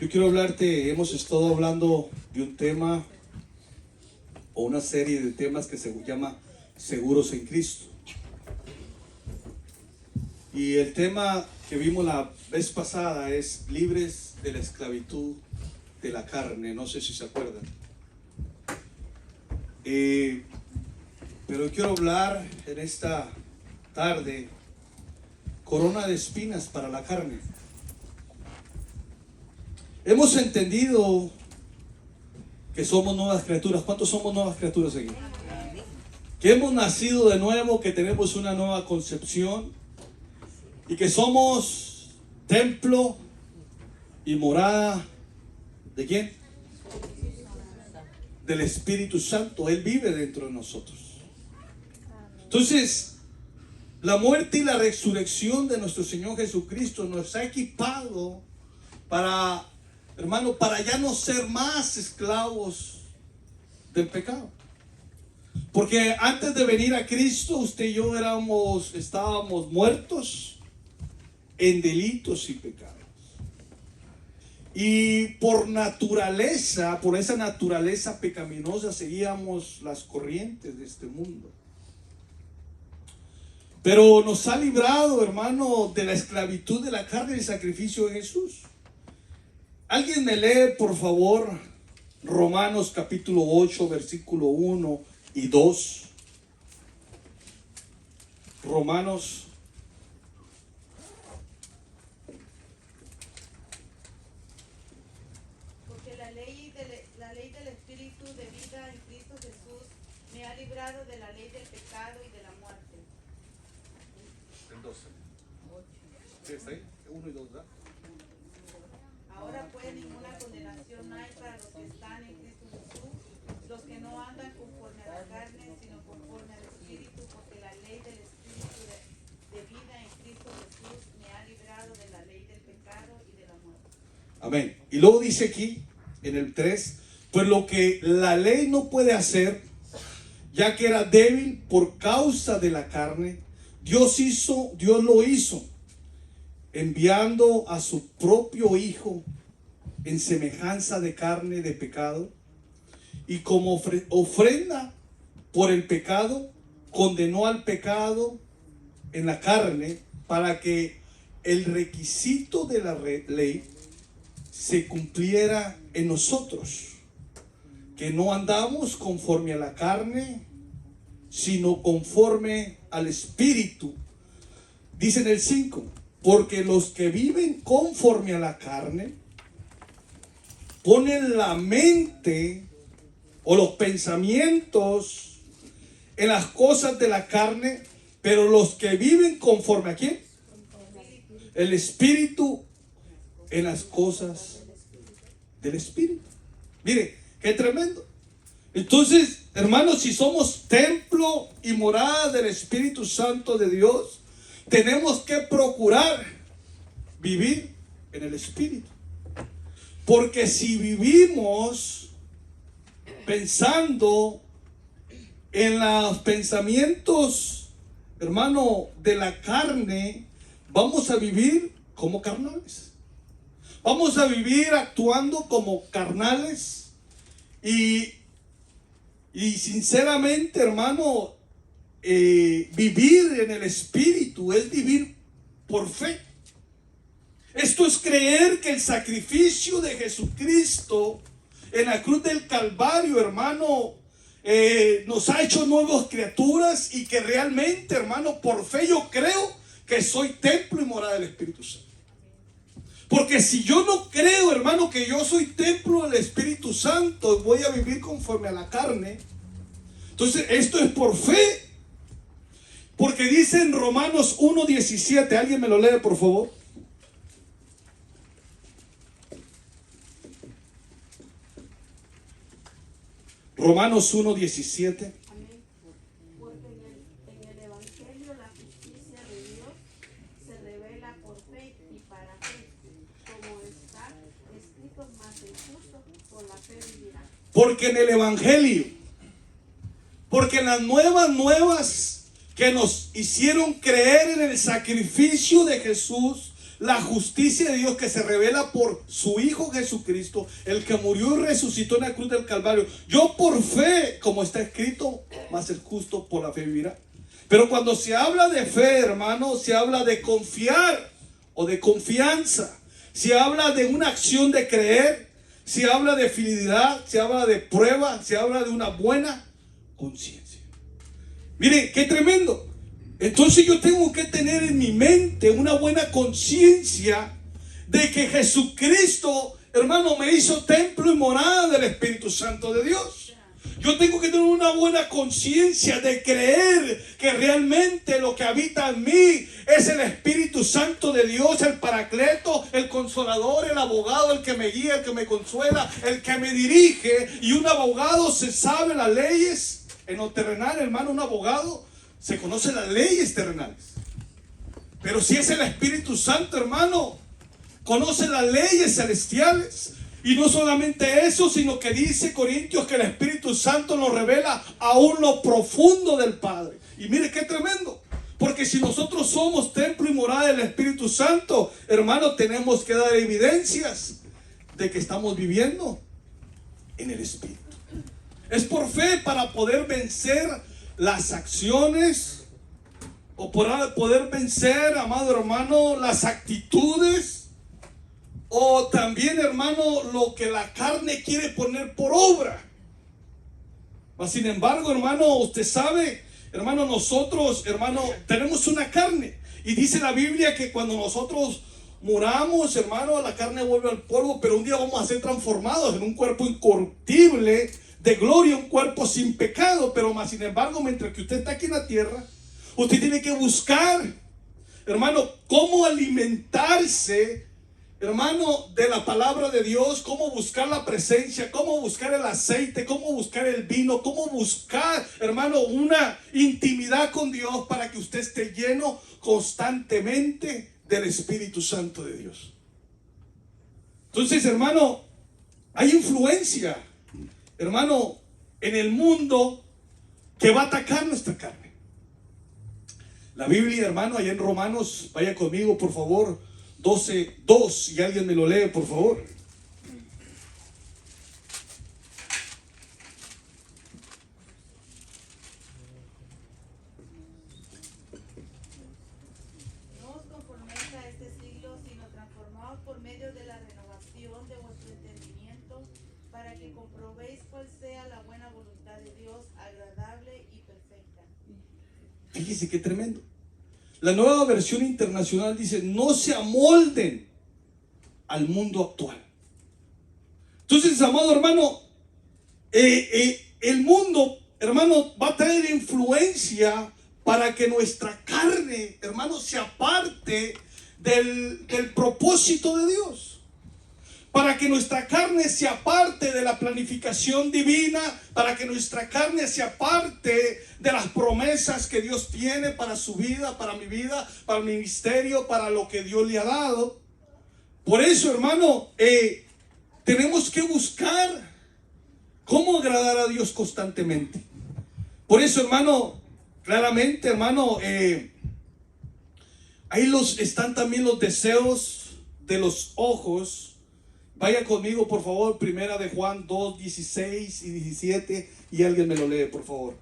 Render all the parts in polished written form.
Yo quiero hablarte, hemos estado hablando de un tema o una serie de temas que se llama Seguros en Cristo. Y el tema que vimos la vez pasada es libres de la esclavitud de la carne. No sé si se acuerdan. Pero quiero hablar en esta tarde, corona de espinas para la carne. Hemos entendido que somos nuevas criaturas. ¿Cuántos somos nuevas criaturas aquí? Que hemos nacido de nuevo, que tenemos una nueva concepción y que somos templo y morada ¿de quién? Del Espíritu Santo. Él vive dentro de nosotros. Entonces, la muerte y la resurrección de nuestro Señor Jesucristo nos ha equipado para, hermano, para ya no ser más esclavos del pecado. Porque antes de venir a Cristo, usted y yo estábamos muertos en delitos y pecados. Y por naturaleza, por esa naturaleza pecaminosa, seguíamos las corrientes de este mundo. Pero nos ha librado, hermano, de la esclavitud de la carne y el sacrificio de Jesús. Alguien me lee, por favor, Romanos capítulo 8, versículo 1 y 2. Romanos. Porque la ley del Espíritu de vida en Cristo Jesús me ha librado de la ley del pecado y de la muerte. El 12. ¿Sí está ahí? 1 y 2, ¿verdad? Ahora pues ninguna condenación hay para los que están en Cristo Jesús, los que no andan conforme a la carne, sino conforme al Espíritu, porque la ley del Espíritu de vida en Cristo Jesús me ha librado de la ley del pecado y de la muerte. Amén. Y luego dice aquí, en el 3, pues lo que la ley no puede hacer, ya que era débil por causa de la carne, Dios lo hizo, enviando a su propio Hijo en semejanza de carne de pecado, y como ofrenda por el pecado, condenó al pecado en la carne, para que el requisito de la ley se cumpliera en nosotros, que no andamos conforme a la carne, sino conforme al Espíritu. Dice en el 5, porque los que viven conforme a la carne ponen la mente o los pensamientos en las cosas de la carne, pero los que viven conforme a ¿quién? El Espíritu, en las cosas del Espíritu. Mire, qué tremendo. Entonces, hermanos, si somos templo y morada del Espíritu Santo de Dios, tenemos que procurar vivir en el Espíritu. Porque si vivimos pensando en los pensamientos, hermano, de la carne, vamos a vivir como carnales. Vamos a vivir actuando como carnales. Y sinceramente, hermano, vivir en el Espíritu es vivir por fe. Esto es creer que el sacrificio de Jesucristo en la cruz del Calvario, hermano, nos ha hecho nuevas criaturas, y que realmente, hermano, por fe yo creo que soy templo y morada del Espíritu Santo. Porque si yo no creo, hermano, que yo soy templo del Espíritu Santo, voy a vivir conforme a la carne. Entonces, esto es por fe. Porque dice en Romanos 1:17, alguien me lo lee, por favor. Romanos 1:17. Amén. Porque en el Evangelio la justicia de Dios se revela por fe y para fe, como está escrito, mas el justo por la fe vivirá. Porque en el Evangelio, porque en las nuevas que nos hicieron creer en el sacrificio de Jesús, la justicia de Dios que se revela por su Hijo Jesucristo, el que murió y resucitó en la cruz del Calvario. Yo por fe, como está escrito, más el justo por la fe vivirá. Pero cuando se habla de fe, hermano, se habla de confiar o de confianza. Se habla de una acción de creer, se habla de fidelidad, se habla de prueba, se habla de una buena conciencia. Miren, qué tremendo. Entonces yo tengo que tener en mi mente una buena conciencia de que Jesucristo, hermano, me hizo templo y morada del Espíritu Santo de Dios. Yo tengo que tener una buena conciencia de creer que realmente lo que habita en mí es el Espíritu Santo de Dios, el Paracleto, el Consolador, el abogado, el que me guía, el que me consuela, el que me dirige. Y un abogado se sabe las leyes en lo terrenal, hermano. Un abogado se conoce las leyes terrenales. Pero si es el Espíritu Santo, hermano, conoce las leyes celestiales. Y no solamente eso, sino que dice Corintios que el Espíritu Santo nos revela aún lo profundo del Padre. Y mire qué tremendo. Porque si nosotros somos templo y morada del Espíritu Santo, hermano, tenemos que dar evidencias de que estamos viviendo en el Espíritu. Es por fe para poder vencer las acciones, o para poder vencer, amado hermano, las actitudes, o también, hermano, lo que la carne quiere poner por obra. Mas, sin embargo, hermano, usted sabe, hermano, nosotros, hermano, tenemos una carne. Y dice la Biblia que cuando nosotros muramos, hermano, la carne vuelve al polvo, pero un día vamos a ser transformados en un cuerpo incorruptible, de gloria, un cuerpo sin pecado. Pero más, sin embargo, mientras que usted está aquí en la tierra, usted tiene que buscar, hermano, cómo alimentarse, hermano, de la palabra de Dios, cómo buscar la presencia, cómo buscar el aceite, cómo buscar el vino, cómo buscar, hermano, una intimidad con Dios para que usted esté lleno constantemente del Espíritu Santo de Dios. Entonces, hermano, hay influencia, hermano, en el mundo que va a atacar nuestra carne. La Biblia, hermano, allá en Romanos, vaya conmigo, por favor, 12:2, y alguien me lo lee, por favor. No os conforméis a este siglo, sino transformaos por medio de la renovación de vuestro entendimiento, para que comprobéis cuál sea la buena voluntad de Dios, agradable y perfecta. Fíjese qué tremendo. La Nueva Versión Internacional dice: no se amolden al mundo actual. Entonces, amado hermano, el mundo, hermano, va a traer influencia para que nuestra carne, hermano, se aparte del propósito de Dios. Para que nuestra carne se aparte de la planificación divina, para que nuestra carne se aparte de las promesas que Dios tiene para su vida, para mi vida, para el ministerio, para lo que Dios le ha dado. Por eso, hermano, tenemos que buscar cómo agradar a Dios constantemente. Por eso, hermano, claramente, hermano, ahí están también los deseos de los ojos. Vaya conmigo, por favor, primera de Juan 2:16 y 17, y alguien me lo lee, por favor.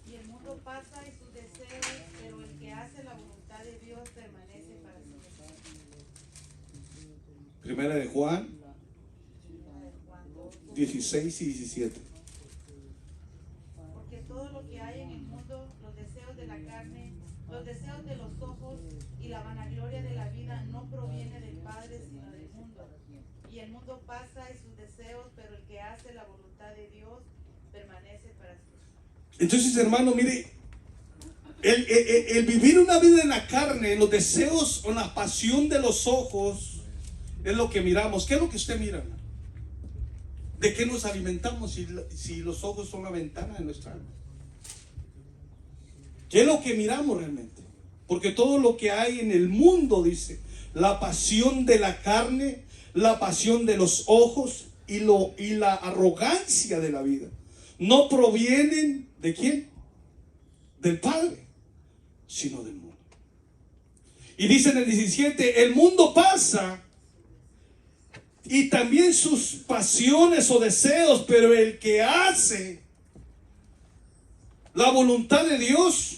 Y el mundo pasa y sus deseos, pero el que hace la voluntad de Dios permanece para siempre. Primera de Juan 16 y 17. Porque todo lo que hay en el mundo, los deseos de la carne, los deseos de los ojos y la vanagloria de la vida no proviene del Padre, sino del mundo. Y el mundo pasa y sus deseos, pero el que hace la voluntad de Dios permanece para siempre. Entonces, hermano, mire, el vivir una vida en la carne, en los deseos o la pasión de los ojos, es lo que miramos. ¿Qué es lo que usted mira, hermano? ¿De qué nos alimentamos si los ojos son la ventana de nuestra alma? ¿Qué es lo que miramos realmente? Porque todo lo que hay en el mundo, dice, la pasión de la carne, la pasión de los ojos y la arrogancia de la vida no provienen ¿de quién? Del Padre, sino del mundo. Y dice en el 17, el mundo pasa y también sus pasiones o deseos, pero el que hace la voluntad de Dios.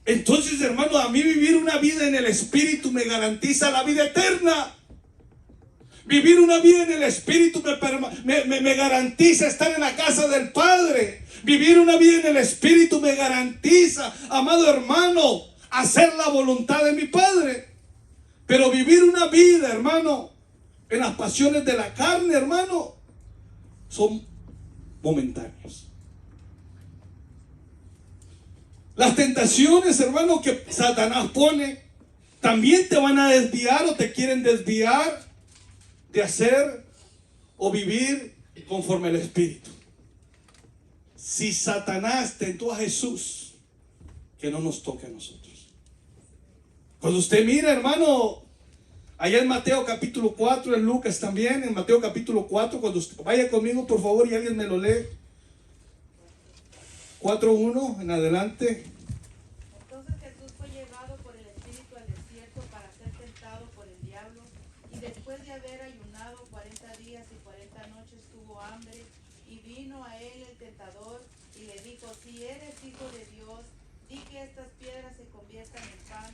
Entonces, hermano, a mí vivir una vida en el Espíritu me garantiza la vida eterna. Vivir una vida en el Espíritu me garantiza estar en la casa del Padre. Vivir una vida en el Espíritu me garantiza, amado hermano, hacer la voluntad de mi Padre. Pero vivir una vida, hermano, en las pasiones de la carne, hermano, son momentáneos. Las tentaciones, hermano, que Satanás pone, también te van a desviar o te quieren desviar de hacer o vivir conforme al Espíritu. Si Satanás tentó a Jesús, que no nos toque a nosotros. Cuando usted mira, hermano, allá en Mateo capítulo 4, en Lucas también, en Mateo capítulo 4, cuando usted vaya conmigo, por favor, y alguien me lo lee. 4:1 en adelante. Entonces Jesús fue llevado por el Espíritu al desierto para ser tentado por el diablo, y después de haber ayunado 40 días y 40 noches tuvo hambre, y vino a él el tentador y le dijo: si eres hijo de Dios, di que estas piedras se conviertan en pan.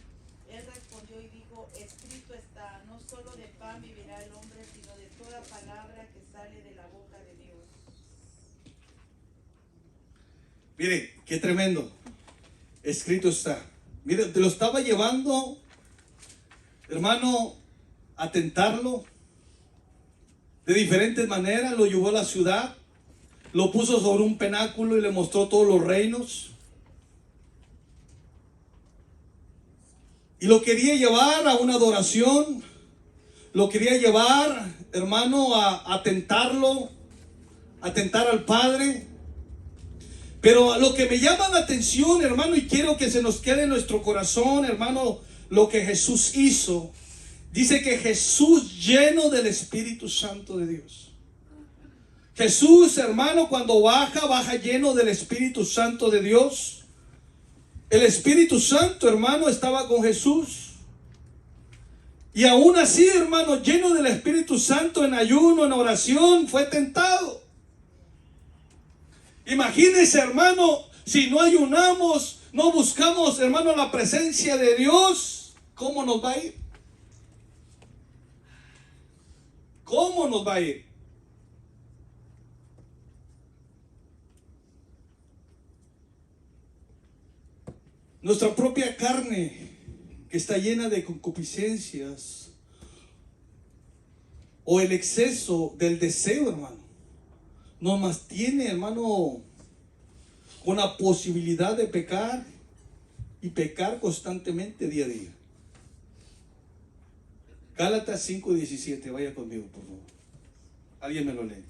Él respondió y dijo: escrito está, no solo de pan vivirá el hombre, sino de toda palabra que sale de la boca de Dios. Mire, qué tremendo. Escrito está. Mire, te lo estaba llevando, hermano, a tentarlo de diferentes maneras. Lo llevó a la ciudad, lo puso sobre un penáculo y le mostró todos los reinos. Y lo quería llevar a una adoración. Lo quería llevar, hermano, a tentarlo, a tentar al Padre. Pero lo que me llama la atención, hermano, y quiero que se nos quede en nuestro corazón, hermano, lo que Jesús hizo. Dice que Jesús, lleno del Espíritu Santo de Dios. Jesús, hermano, cuando baja lleno del Espíritu Santo de Dios. El Espíritu Santo, hermano, estaba con Jesús. Y aún así, hermano, lleno del Espíritu Santo, en ayuno, en oración, fue tentado. Imagínense, hermano, si no ayunamos, no buscamos, hermano, la presencia de Dios, ¿cómo nos va a ir? ¿Cómo nos va a ir? Nuestra propia carne, que está llena de concupiscencias, o el exceso del deseo, hermano, nos mantiene, hermano, con la posibilidad de pecar y pecar constantemente día a día. Gálatas 5:17, vaya conmigo, por favor. Alguien me lo lee.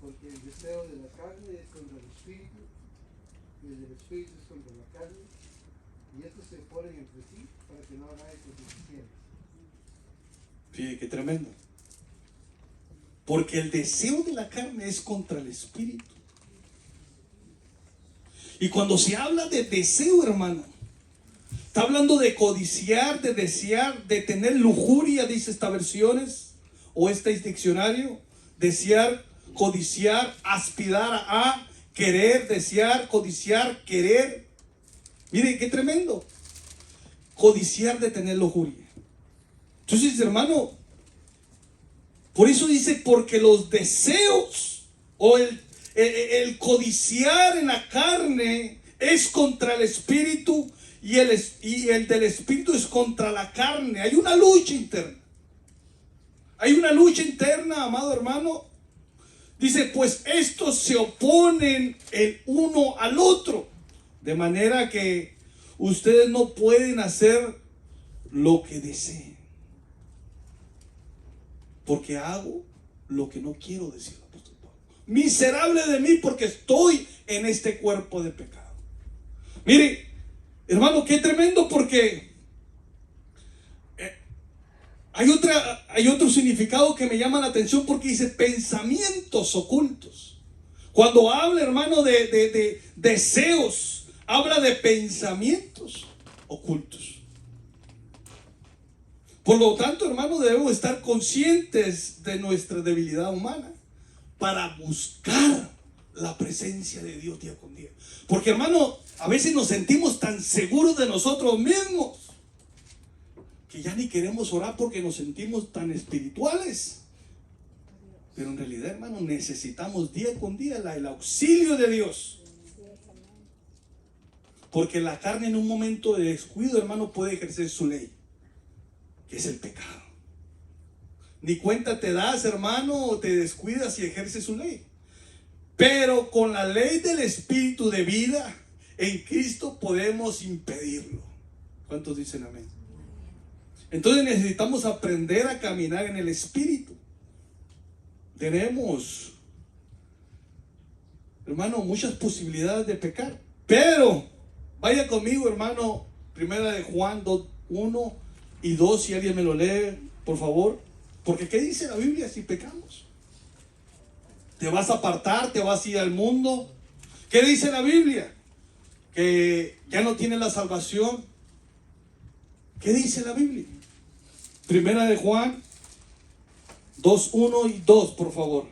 Porque el deseo de la carne es contra el espíritu, y el del espíritu es contra la carne, y estos se oponen entre sí para que no hagáis lo que quisierais. Fíjate qué tremendo. Porque el deseo de la carne es contra el espíritu. Y cuando se habla de deseo, hermano, está hablando de codiciar, de desear, de tener lujuria, dice estas versiones, o este diccionario. Desear, codiciar, aspirar a, querer, desear, codiciar, querer. Miren qué tremendo. Codiciar de tener lujuria. Entonces, hermano, por eso dice, porque los deseos o el codiciar en la carne es contra el espíritu, y el del espíritu es contra la carne. Hay una lucha interna. Hay una lucha interna, amado hermano. Dice, pues estos se oponen el uno al otro, de manera que ustedes no pueden hacer lo que deseen. Porque hago lo que no quiero, decir el apóstol Pablo. Miserable de mí porque estoy en este cuerpo de pecado. Mire, hermano, qué tremendo, porque hay otro significado que me llama la atención, porque dice pensamientos ocultos. Cuando habla, hermano, de deseos, habla de pensamientos ocultos. Por lo tanto, hermano, debemos estar conscientes de nuestra debilidad humana para buscar la presencia de Dios día con día. Porque, hermano, a veces nos sentimos tan seguros de nosotros mismos que ya ni queremos orar porque nos sentimos tan espirituales. Pero en realidad, hermano, necesitamos día con día el auxilio de Dios. Porque la carne en un momento de descuido, hermano, puede ejercer su ley, que es el pecado. Ni cuenta te das, hermano, o te descuidas y ejerces su ley. Pero con la ley del Espíritu de vida en Cristo podemos impedirlo. ¿Cuántos dicen amén? Entonces necesitamos aprender a caminar en el Espíritu. Tenemos, hermano, muchas posibilidades de pecar. Pero vaya conmigo, hermano, primera de Juan 1 y 2, si alguien me lo lee, por favor. Porque ¿qué dice la Biblia si pecamos? ¿Te vas a apartar? ¿Te vas a ir al mundo? ¿Qué dice la Biblia? Que ya no tienes la salvación. ¿Qué dice la Biblia? Primera de Juan 2, 1 y 2, por favor.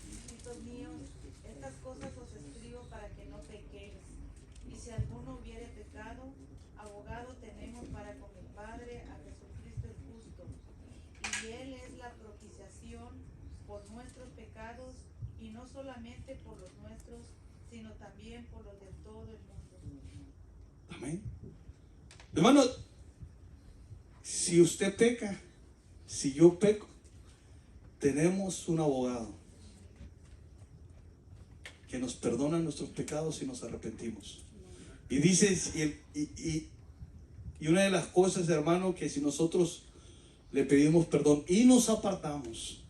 Hijitos míos, estas cosas os escribo para que no pequéis. Y si alguno hubiere pecado, abogado tenemos para con el Padre a Jesucristo el justo. Y Él es la propiciación por nuestros pecados, y no solamente por los nuestros, sino también por los de todo el mundo. Amén. Hermano, si usted peca, si yo peco, tenemos un abogado que nos perdona nuestros pecados si nos arrepentimos. Y dice, y una de las cosas, hermano, que si nosotros le pedimos perdón y nos apartamos,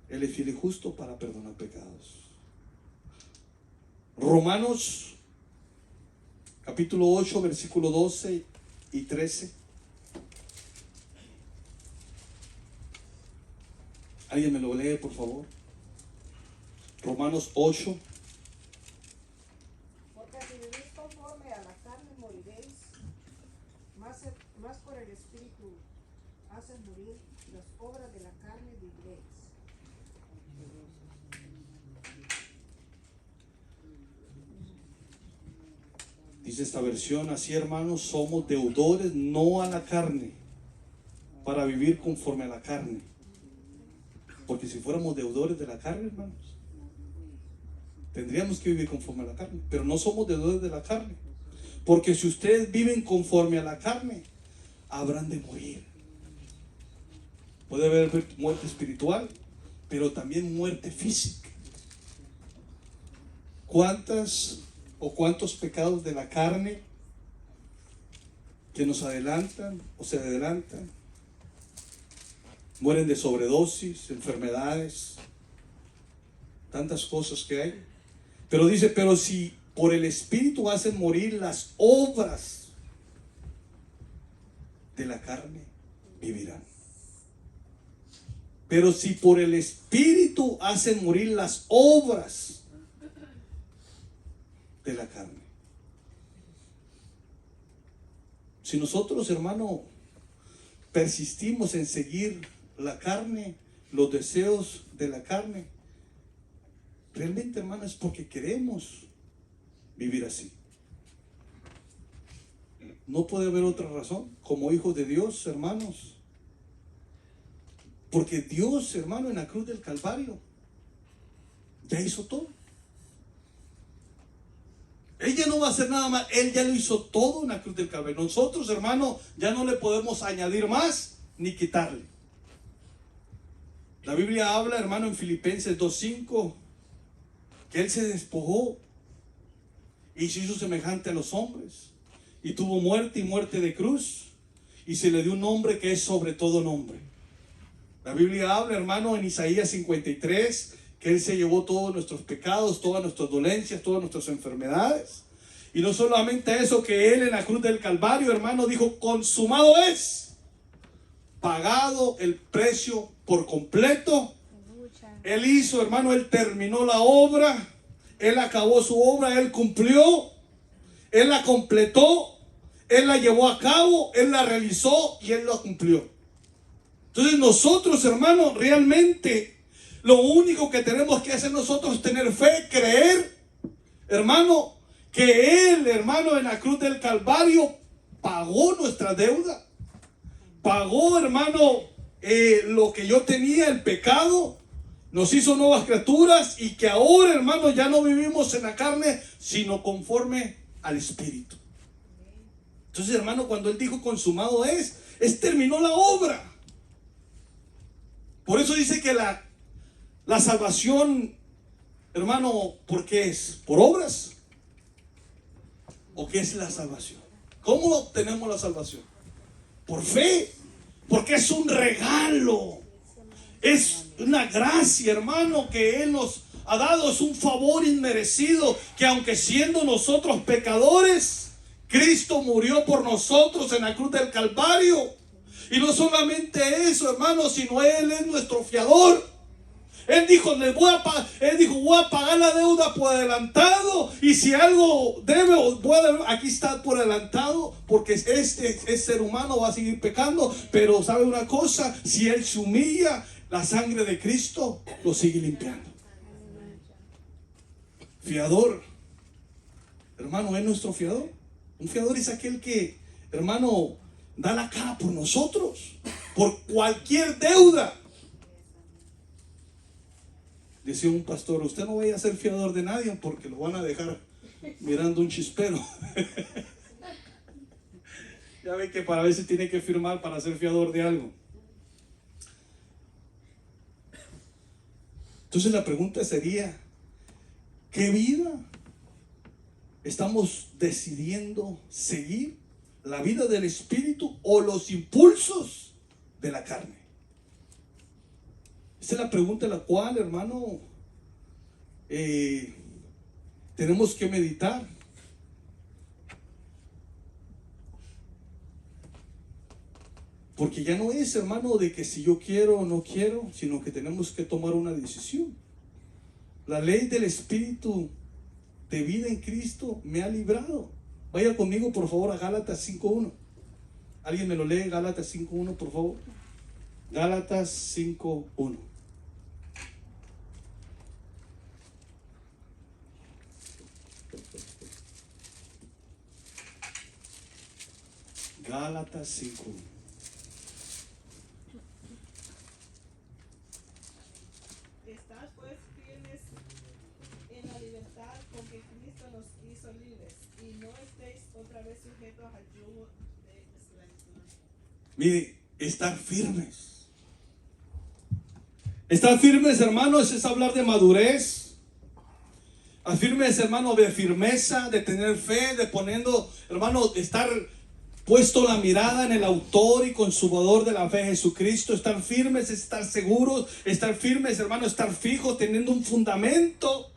Él es fiel y justo para perdonar pecados. Romanos capítulo 8, versículo 12 y 13. ¿Alguien me lo lee, por favor? Romanos 8. Porque si vivís conforme a la carne moriréis, más por el Espíritu hacen morir las obras de la carne viviréis. Dice esta versión así, hermanos: somos deudores no a la carne, para vivir conforme a la carne. Porque si fuéramos deudores de la carne, hermanos, tendríamos que vivir conforme a la carne. Pero no somos deudores de la carne. Porque si ustedes viven conforme a la carne, habrán de morir. Puede haber muerte espiritual, pero también muerte física. ¿Cuántos pecados de la carne que nos adelantan o se adelantan? Mueren de sobredosis, enfermedades, tantas cosas que hay. Pero dice, pero si por el Espíritu hacen morir las obras de la carne, vivirán. Pero si por el Espíritu hacen morir las obras de la carne. Si nosotros, hermano, persistimos en seguir la carne, los deseos de la carne, realmente, hermano, es porque queremos vivir así. No puede haber otra razón. Como hijos de Dios, hermanos, porque Dios, hermano, en la cruz del Calvario ya hizo todo. Él ya no va a hacer nada más. Él ya lo hizo todo en la cruz del Calvario. Nosotros, hermano, ya no le podemos añadir más ni quitarle. La Biblia habla, hermano, en Filipenses 2:5, que Él se despojó y se hizo semejante a los hombres, y tuvo muerte y muerte de cruz, y se le dio un nombre que es sobre todo nombre. La Biblia habla, hermano, en Isaías 53, que Él se llevó todos nuestros pecados, todas nuestras dolencias, todas nuestras enfermedades. Y no solamente eso, que Él en la cruz del Calvario, hermano, dijo, consumado es. Pagado el precio por completo. Él hizo, hermano, Él terminó la obra. Él acabó su obra, Él cumplió. Él la completó. Él la llevó a cabo. Él la realizó y Él la cumplió. Entonces nosotros, hermano, realmente lo único que tenemos que hacer nosotros es tener fe, creer, hermano, que Él, hermano, en la cruz del Calvario pagó nuestra deuda. Pagó, hermano, lo que yo tenía, el pecado. Nos hizo nuevas criaturas y que ahora, hermano, ya no vivimos en la carne, sino conforme al Espíritu. Entonces, hermano, cuando Él dijo consumado es terminó la obra. Por eso dice que la salvación, hermano, ¿por qué es? ¿Por obras? ¿O qué es la salvación? ¿Cómo obtenemos la salvación? Por fe, porque es un regalo, es una gracia, hermano, que Él nos ha dado, es un favor inmerecido, que aunque siendo nosotros pecadores, Cristo murió por nosotros en la cruz del Calvario. Y no solamente eso, hermano, sino Él es nuestro fiador. Él dijo, voy a pagar la deuda por adelantado. Y si algo debe, aquí está por adelantado. Porque este ser humano va a seguir pecando. Pero ¿sabe una cosa? Si Él se humilla, la sangre de Cristo lo sigue limpiando. Fiador. Hermano, ¿es nuestro fiador? Un fiador es aquel que, hermano, da la cara por nosotros. Por cualquier deuda. Decía un pastor, usted no vaya a ser fiador de nadie porque lo van a dejar mirando un chispero. Ya ve que para veces tiene que firmar para ser fiador de algo. Entonces la pregunta sería, ¿qué vida estamos decidiendo seguir? ¿La vida del Espíritu o los impulsos de la carne? Esa es la pregunta en la cual, hermano, tenemos que meditar. Porque ya no es, hermano, de que si yo quiero o no quiero, sino que tenemos que tomar una decisión. La ley del Espíritu de vida en Cristo me ha librado. Vaya conmigo, por favor, a Gálatas 5:1. ¿Alguien me lo lee? Gálatas 5:1, por favor. Gálatas 5:1. Gálatas 5:1. Estad pues firmes en la libertad con que Cristo nos hizo libres, y no estéis otra vez sujetos al yugo de esclavitud. Mire, estar firmes. Estar firmes, hermanos, es hablar de madurez. Estar firmes, hermano, de firmeza, de tener fe, de poniendo, hermano, estar puesto la mirada en el autor y consumador de la fe, Jesucristo. Estar firmes es estar seguros. Estar firmes, hermano, estar fijos, teniendo un fundamento.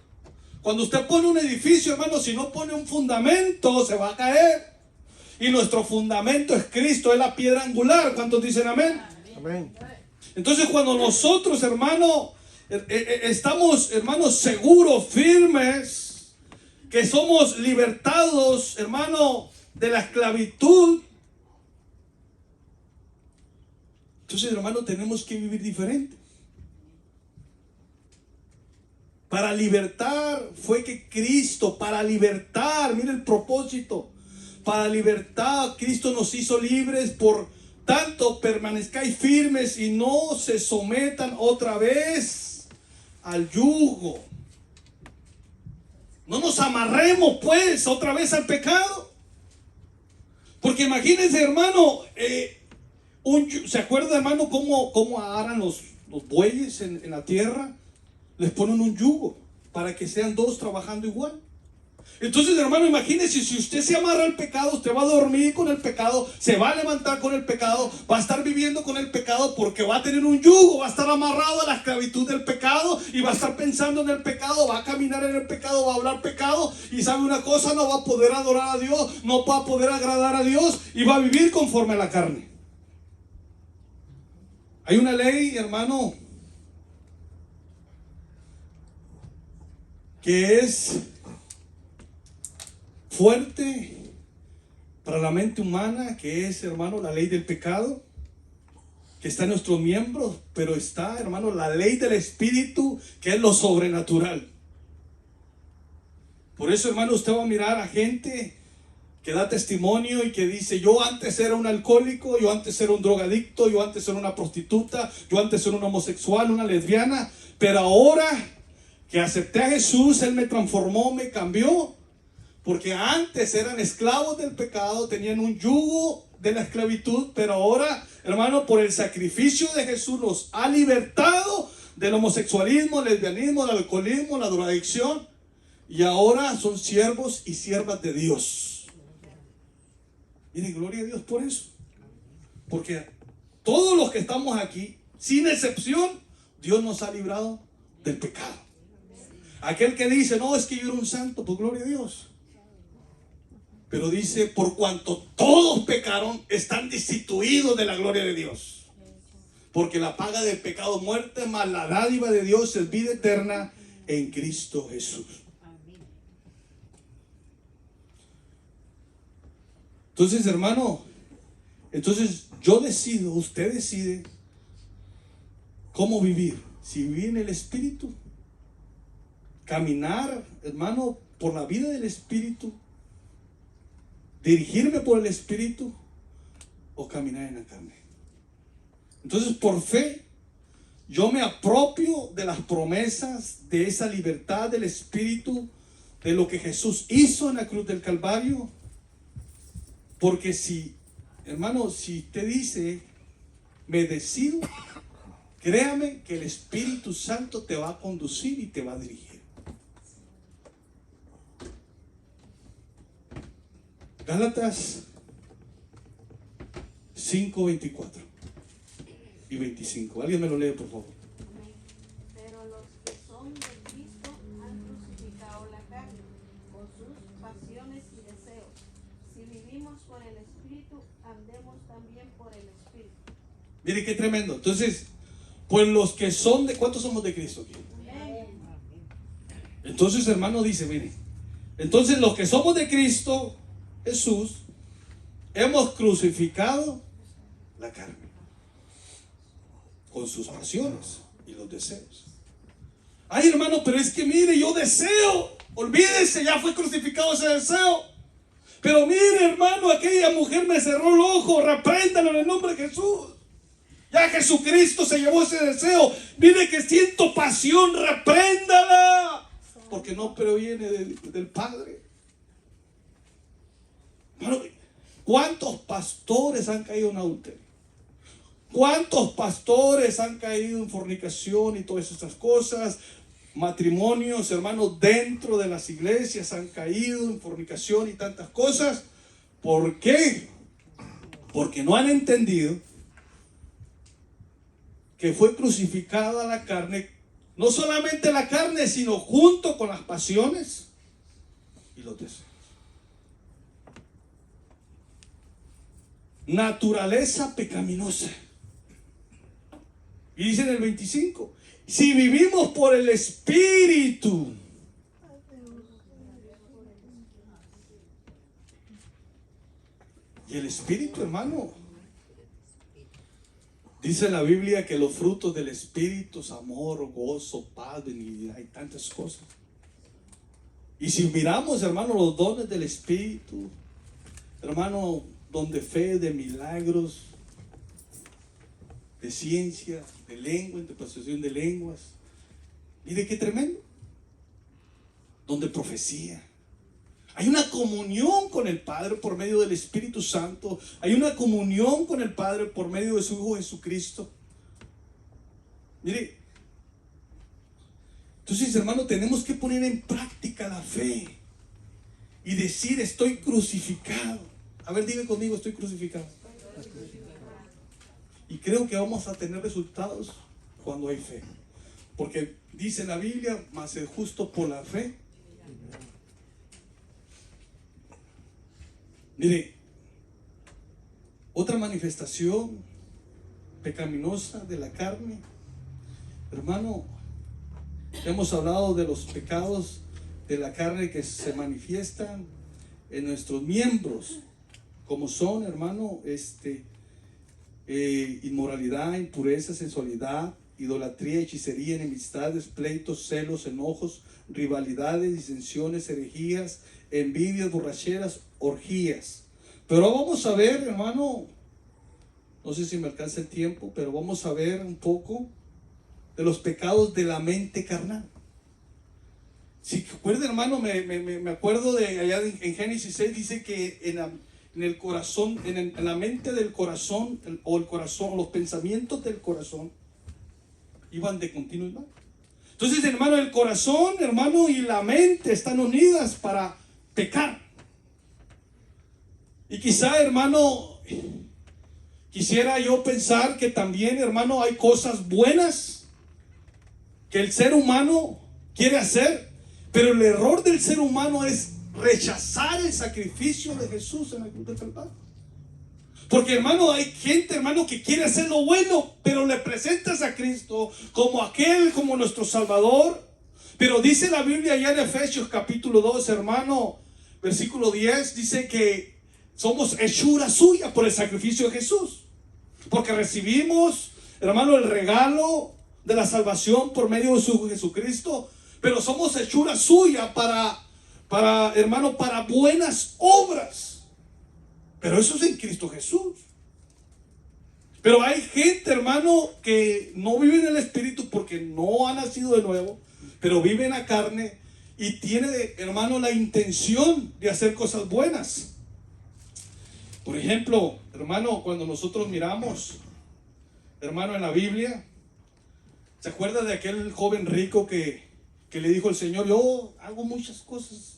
Cuando usted pone un edificio, hermano, si no pone un fundamento, se va a caer. Y nuestro fundamento es Cristo, es la piedra angular. ¿Cuántos dicen amén? Amén. Entonces cuando nosotros, hermano, estamos, hermanos, seguros, firmes, que somos libertados, hermano, de la esclavitud, entonces, hermano, tenemos que vivir diferente. Para libertar fue que Cristo, para libertar, mire el propósito, para libertad Cristo nos hizo libres. Por tanto, permanezcáis firmes y no se sometan otra vez al yugo. No nos amarremos pues otra vez al pecado. Porque imagínense, hermano, ¿se acuerda, hermano, cómo aran los bueyes en la tierra? Les ponen un yugo para que sean dos trabajando igual. Entonces, hermano, imagínese, si usted se amarra al pecado, usted va a dormir con el pecado, se va a levantar con el pecado, va a estar viviendo con el pecado, porque va a tener un yugo, va a estar amarrado a la esclavitud del pecado y va a estar pensando en el pecado, va a caminar en el pecado, va a hablar pecado, y sabe una cosa, no va a poder adorar a Dios, no va a poder agradar a Dios y va a vivir conforme a la carne. Hay una ley, hermano, que es fuerte para la mente humana, que es, hermano, la ley del pecado, que está en nuestros miembros, pero está, hermano, la ley del Espíritu, que es lo sobrenatural. Por eso, hermano, usted va a mirar a gente que da testimonio y que dice: yo antes era un alcohólico, yo antes era un drogadicto, yo antes era una prostituta, yo antes era un homosexual, una lesbiana, pero ahora que acepté a Jesús, Él me transformó, me cambió. Porque antes eran esclavos del pecado, tenían un yugo de la esclavitud, pero ahora, hermano, por el sacrificio de Jesús los ha libertado del homosexualismo, el lesbianismo, el alcoholismo, la drogadicción, y ahora son siervos y siervas de Dios. Miren, gloria a Dios por eso. Porque todos los que estamos aquí, sin excepción, Dios nos ha librado del pecado. Aquel que dice: no, es que yo era un santo, pues gloria a Dios. Pero dice: por cuanto todos pecaron, están destituidos de la gloria de Dios. Porque la paga del pecado es muerte, mas la dádiva de Dios es vida eterna en Cristo Jesús. Entonces, hermano, yo decido, usted decide cómo vivir. Si vivir en el Espíritu, caminar, hermano, por la vida del Espíritu, dirigirme por el Espíritu, o caminar en la carne. Entonces, por fe, yo me apropio de las promesas de esa libertad del Espíritu, de lo que Jesús hizo en la cruz del Calvario. Porque si, hermano, si usted dice: me decido, créame que el Espíritu Santo te va a conducir y te va a dirigir. Gálatas 5, 24 y 25. Alguien me lo lee, por favor. Pero los que son de Cristo han crucificado la carne con sus pasiones y deseos. Si vivimos por el Espíritu, andemos también por el Espíritu. Mire qué tremendo. Entonces, pues los que son de... ¿Cuántos somos de Cristo aquí? Entonces, hermano, dice, mire, entonces los que somos de Cristo Jesús, hemos crucificado la carne con sus pasiones y los deseos. Ay, hermano, pero es que mire, yo deseo. Olvídese, ya fue crucificado ese deseo. Pero mire, hermano, aquella mujer me cerró el ojo. Repréndalo en el nombre de Jesús. Ya Jesucristo se llevó ese deseo. Mire que siento pasión, repréndala. Porque no proviene del Padre. Hermano, ¿cuántos pastores han caído en adulterio? ¿Cuántos pastores han caído en fornicación y todas estas cosas? Matrimonios, hermanos, dentro de las iglesias han caído en fornicación y tantas cosas. ¿Por qué? Porque no han entendido que fue crucificada la carne, no solamente la carne, sino junto con las pasiones y los deseos. Naturaleza pecaminosa. Y dice en el 25, si vivimos por el Espíritu. Y el Espíritu, hermano, dice la Biblia que los frutos del Espíritu es amor, gozo, paz, benignidad y tantas cosas. Y si miramos, hermano, los dones del Espíritu, hermano, donde fe, de milagros, de ciencia, de lengua, interpretación de lenguas. Mire qué tremendo. Donde profecía. Hay una comunión con el Padre por medio del Espíritu Santo. Hay una comunión con el Padre por medio de su Hijo Jesucristo. Mire. Entonces, hermano, tenemos que poner en práctica la fe. y decir: estoy crucificado. A ver, diga conmigo: estoy crucificado. Y creo que vamos a tener resultados cuando hay fe. Porque dice la Biblia: mas el justo por la fe. Mire, otra manifestación pecaminosa de la carne, hermano, hemos hablado de los pecados de la carne que se manifiestan en nuestros miembros, como son, hermano, inmoralidad, impureza, sensualidad, idolatría, hechicería, enemistades, pleitos, celos, enojos, rivalidades, disensiones, herejías, envidias, borracheras, orgías. Pero vamos a ver, hermano, no sé si me alcanza el tiempo, pero vamos a ver un poco de los pecados de la mente carnal. Si recuerda, hermano, me acuerdo de allá en Génesis 6, dice que en el corazón, en la mente del corazón, o el corazón, los pensamientos del corazón iban de continuo y mal. Entonces, hermano, el corazón, hermano, y la mente están unidas para pecar. Y quizá, hermano, quisiera yo pensar que también, hermano, hay cosas buenas que el ser humano quiere hacer, pero el error del ser humano es rechazar el sacrificio de Jesús en la cruz del Calvario. Porque, hermano, hay gente, hermano, que quiere hacer lo bueno, pero le presentas a Cristo como nuestro Salvador. Pero dice la Biblia allá en Efesios capítulo 2, hermano, versículo 10, dice que somos hechura suya por el sacrificio de Jesús. Porque recibimos, hermano, el regalo de la salvación por medio de su Jesucristo. Pero somos hechura suya hermano, para buenas obras. Pero eso es en Cristo Jesús. Pero hay gente, hermano, que no vive en el Espíritu porque no ha nacido de nuevo, pero vive en la carne y tiene, hermano, la intención de hacer cosas buenas. Por ejemplo, hermano, cuando nosotros miramos, hermano, en la Biblia, ¿se acuerda de aquel joven rico que le dijo al Señor: yo hago muchas cosas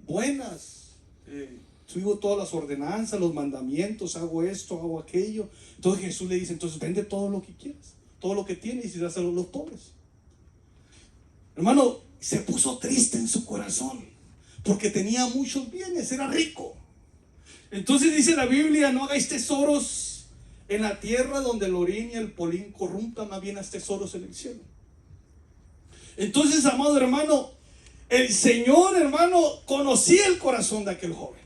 buenas, sigo todas las ordenanzas, los mandamientos, hago esto, hago aquello? Entonces Jesús le dice: entonces vende todo lo que quieras, todo lo que tienes, y dáselo a los pobres. Hermano, se puso triste en su corazón porque tenía muchos bienes, era rico. Entonces dice la Biblia: no hagáis tesoros en la tierra donde el orín y el polín corrompan, más bien haz tesoros en el cielo. Entonces, amado hermano, el Señor, hermano, conocía el corazón de aquel joven.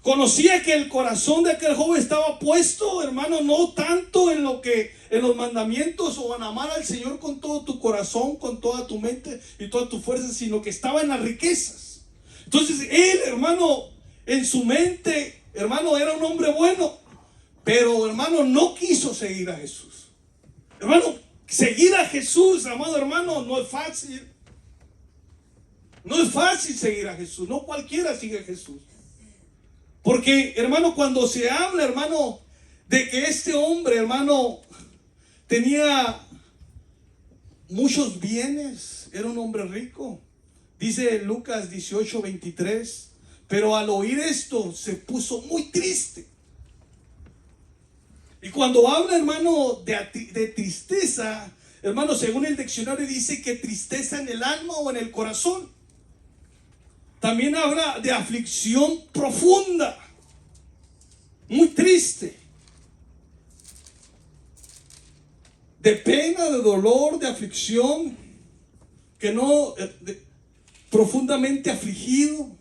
Conocía que el corazón de aquel joven estaba puesto, hermano, no tanto en los mandamientos o en amar al Señor con todo tu corazón, con toda tu mente y toda tu fuerza, sino que estaba en las riquezas. Entonces él, hermano, en su mente, hermano, era un hombre bueno, pero, hermano, no quiso seguir a Jesús. Hermano, seguir a Jesús, amado hermano, no es fácil. No es fácil seguir a Jesús. No cualquiera sigue a Jesús. Porque, hermano, cuando se habla, hermano, de que este hombre, hermano, tenía muchos bienes, era un hombre rico. Dice Lucas 18:23, pero al oír esto se puso muy triste. Y cuando habla, hermano, de tristeza, hermano, según el diccionario dice que tristeza en el alma o en el corazón. También habla de aflicción profunda, muy triste, de pena, de dolor, de aflicción, que no, profundamente afligido.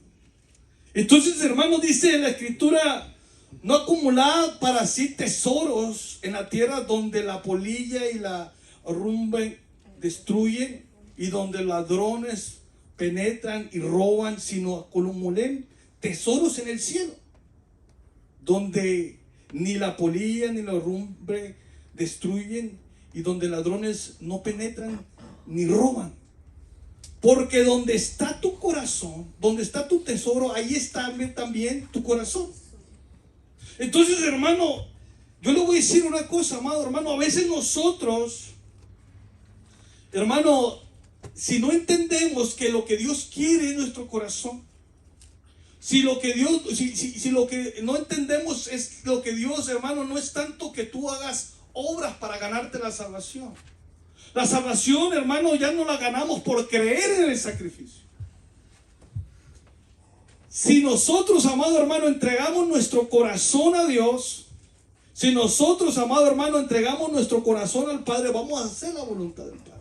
Entonces, hermano, dice la Escritura: no acumulad para sí tesoros en la tierra donde la polilla y la rumbe destruyen y donde ladrones penetran y roban, sino acumulen tesoros en el cielo, donde ni la polilla ni la rumbe destruyen y donde ladrones no penetran ni roban. Porque donde está tu corazón, donde está tu tesoro, ahí está también tu corazón. Entonces, hermano, yo le voy a decir una cosa, amado hermano. A veces nosotros, hermano, si no entendemos que lo que Dios quiere es nuestro corazón, Si lo que Dios, si lo que no entendemos es lo que Dios, hermano, no es tanto que tú hagas obras para ganarte la salvación. La salvación, hermano, ya no la ganamos por creer en el sacrificio. Si nosotros, amado hermano, entregamos nuestro corazón a Dios, si nosotros, amado hermano, entregamos nuestro corazón al Padre, vamos a hacer la voluntad del Padre.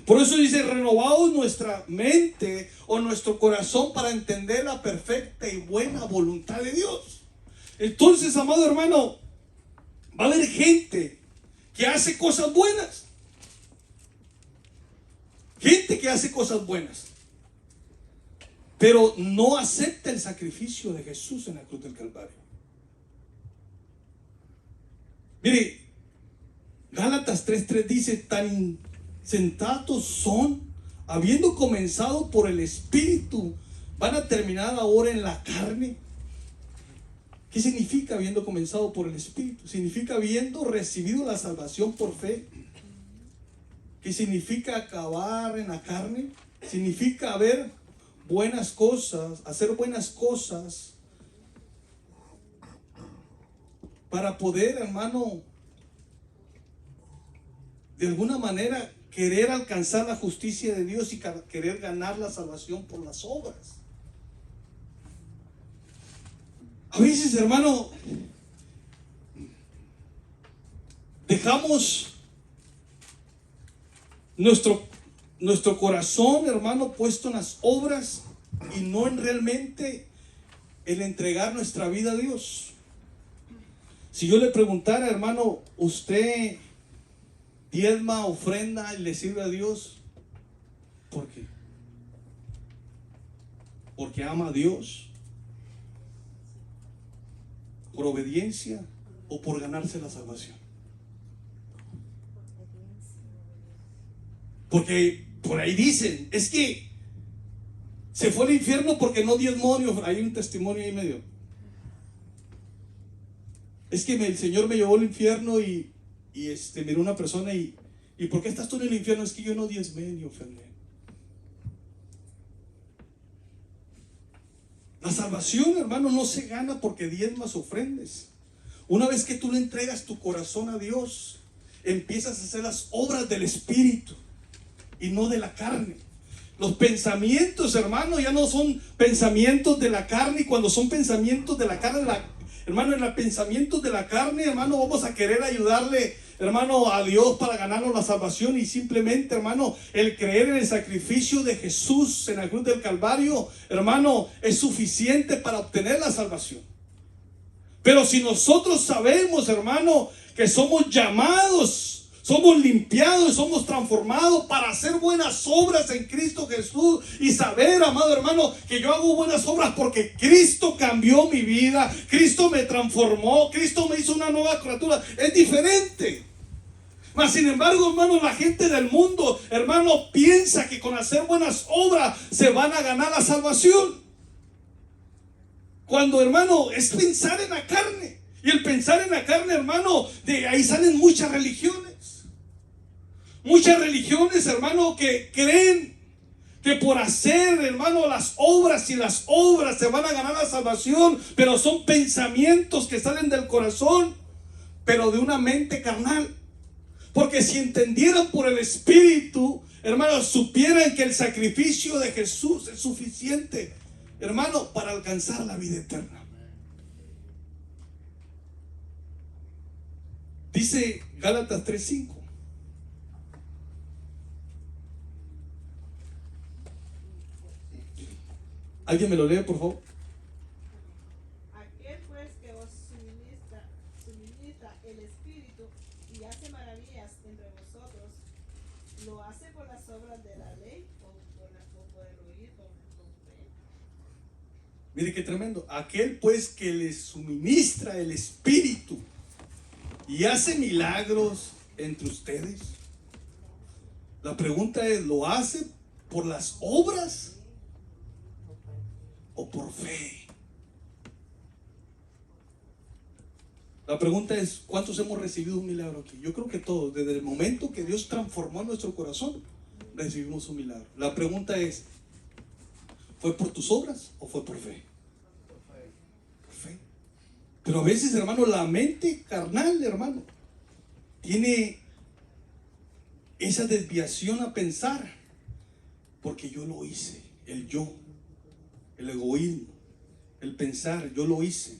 Por eso dice, renovaos nuestra mente o nuestro corazón para entender la perfecta y buena voluntad de Dios. Entonces, amado hermano, va a haber gente que hace cosas buenas. Gente que hace cosas buenas, pero no acepta el sacrificio de Jesús en la cruz del Calvario. Mire, Gálatas 3:3 dice, tan insensatos son, habiendo comenzado por el Espíritu, van a terminar ahora en la carne. ¿Qué significa habiendo comenzado por el Espíritu? Significa habiendo recibido la salvación por fe. ¿Qué significa acabar en la carne? Significa haber buenas cosas, hacer buenas cosas para poder, hermano, de alguna manera querer alcanzar la justicia de Dios y querer ganar la salvación por las obras. A veces, hermano, dejamos nuestro corazón, hermano, puesto en las obras y no en realmente el entregar nuestra vida a Dios. Si yo le preguntara, hermano, ¿usted diezma, ofrenda y le sirve a Dios? ¿Por qué? ¿Porque ama a Dios? ¿Por obediencia o por ganarse la salvación? Porque por ahí dicen, es que se fue al infierno porque no diezmó. Hay un testimonio ahí medio. Es que el Señor me llevó al infierno y miró una persona y ¿por qué estás tú en el infierno? Es que yo no diezmé ni ofendí. La salvación, hermano, no se gana porque diezmas o ofrendes. Una vez que tú le entregas tu corazón a Dios, empiezas a hacer las obras del Espíritu y no de la carne. Los pensamientos, hermano, ya no son pensamientos de la carne. Y cuando son pensamientos de la carne, hermano, en los pensamientos de la carne, hermano, vamos a querer ayudarle, hermano, a Dios para ganarnos la salvación. Y simplemente, hermano, el creer en el sacrificio de Jesús en la cruz del Calvario, hermano, es suficiente para obtener la salvación. Pero si nosotros sabemos, hermano, que somos llamados, somos limpiados, somos transformados para hacer buenas obras en Cristo Jesús y saber, amado hermano, que yo hago buenas obras porque Cristo cambió mi vida, Cristo me transformó, Cristo me hizo una nueva criatura, es diferente. Mas sin embargo, hermano, la gente del mundo, hermano, piensa que con hacer buenas obras se van a ganar la salvación. Cuando, hermano, es pensar en la carne. Y el pensar en la carne, hermano, de ahí salen muchas religiones. Muchas religiones, hermano, que creen que por hacer, hermano, las obras y las obras se van a ganar la salvación, pero son pensamientos que salen del corazón, pero de una mente carnal. Porque si entendieran por el Espíritu, hermano, supieran que el sacrificio de Jesús es suficiente, hermano, para alcanzar la vida eterna. Dice Gálatas 3:5. ¿Alguien me lo lee, por favor? Aquel pues que os suministra el Espíritu y hace maravillas entre vosotros, ¿lo hace por las obras de la ley o por el oír con fe? Mire qué tremendo. Aquel pues que les suministra el Espíritu y hace milagros entre ustedes. La pregunta es, ¿lo hace por las obras o por fe? La pregunta es, ¿cuántos hemos recibido un milagro aquí? Yo creo que todos. Desde el momento que Dios transformó nuestro corazón, recibimos un milagro. La pregunta es, ¿fue por tus obras o fue por fe? Pero a veces, hermano, la mente carnal, hermano, tiene esa desviación a pensar, porque yo lo hice, el yo, el egoísmo, el pensar, yo lo hice.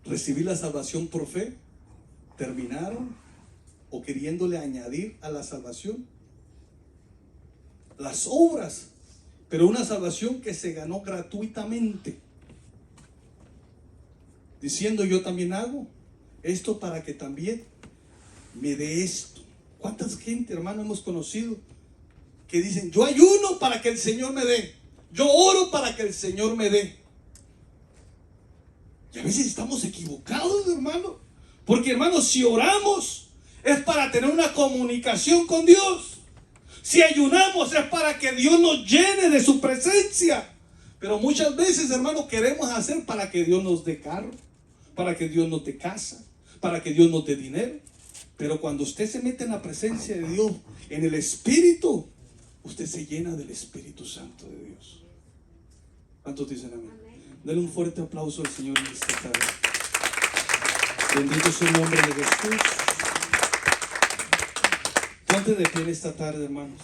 Recibí la salvación por fe, terminaron o queriéndole añadir a la salvación las obras, pero una salvación que se ganó gratuitamente, diciendo yo también hago esto para que también me dé esto. ¿Cuántas gente, hermano, hemos conocido que dicen, yo ayuno para que el Señor me dé, yo oro para que el Señor me dé? Y a veces estamos equivocados, hermano, porque, hermano, si oramos es para tener una comunicación con Dios. Si ayunamos es para que Dios nos llene de su presencia. Pero muchas veces, hermano, queremos hacer para que Dios nos dé carro, para que Dios nos dé casa, para que Dios nos dé dinero. Pero cuando usted se mete en la presencia de Dios, en el Espíritu, usted se llena del Espíritu Santo de Dios. ¿Cuántos dicen amén? Dale un fuerte aplauso al Señor en esta tarde. Bendito sea el nombre de Jesús. Ponte de pie en esta tarde, hermanos.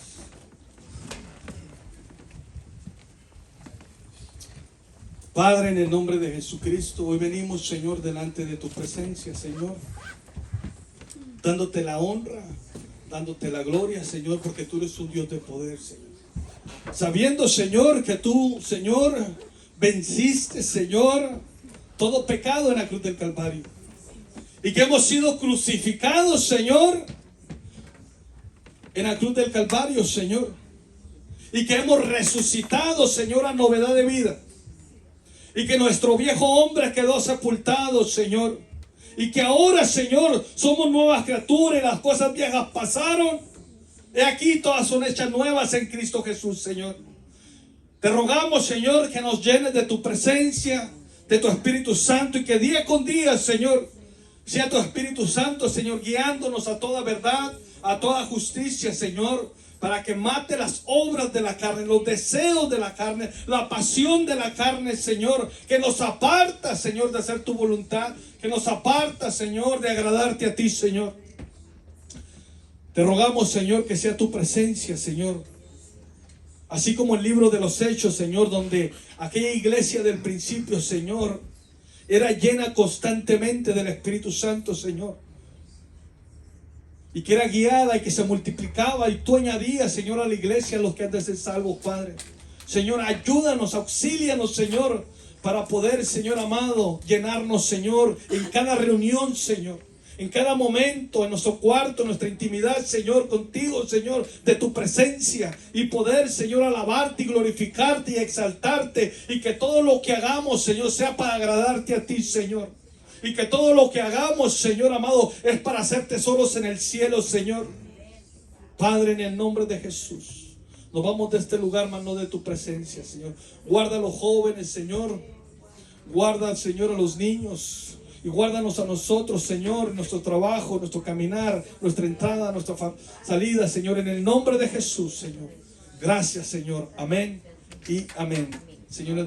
Padre, en el nombre de Jesucristo, hoy venimos, Señor, delante de tu presencia, Señor, dándote la honra, dándote la gloria, Señor, porque tú eres un Dios de poder, Señor. Sabiendo, Señor, que tú, Señor, venciste, Señor, todo pecado en la cruz del Calvario. Y que hemos sido crucificados, Señor, en la cruz del Calvario, Señor. Y que hemos resucitado, Señor, a novedad de vida. Y que nuestro viejo hombre quedó sepultado, Señor. Y que ahora, Señor, somos nuevas criaturas y las cosas viejas pasaron. He aquí, todas son hechas nuevas en Cristo Jesús, Señor. Te rogamos, Señor, que nos llenes de tu presencia, de tu Espíritu Santo, y que día con día, Señor, sea tu Espíritu Santo, Señor, guiándonos a toda verdad, a toda justicia, Señor, para que mate las obras de la carne, los deseos de la carne, la pasión de la carne, Señor, que nos aparta, Señor, de hacer tu voluntad, que nos aparta, Señor, de agradarte a ti, Señor. Te rogamos, Señor, que sea tu presencia, Señor, así como el libro de los Hechos, Señor, donde aquella iglesia del principio, Señor, era llena constantemente del Espíritu Santo, Señor, y que era guiada y que se multiplicaba, y tú añadías, Señor, a la iglesia los que han de ser salvos, Padre. Señor, ayúdanos, auxílianos, Señor, para poder, Señor amado, llenarnos, Señor, en cada reunión, Señor, en cada momento, en nuestro cuarto, en nuestra intimidad, Señor, contigo, Señor, de tu presencia, y poder, Señor, alabarte y glorificarte y exaltarte, y que todo lo que hagamos, Señor, sea para agradarte a ti, Señor, y que todo lo que hagamos, Señor amado, es para hacer tesoros en el cielo, Señor. Padre, en el nombre de Jesús, nos vamos de este lugar, mas no de tu presencia, Señor. Guarda a los jóvenes, Señor, guarda, Señor, a los niños, y guárdanos a nosotros, Señor, nuestro trabajo, nuestro caminar, nuestra entrada, nuestra salida, Señor, en el nombre de Jesús, Señor. Gracias, Señor. Amén y amén. Señor,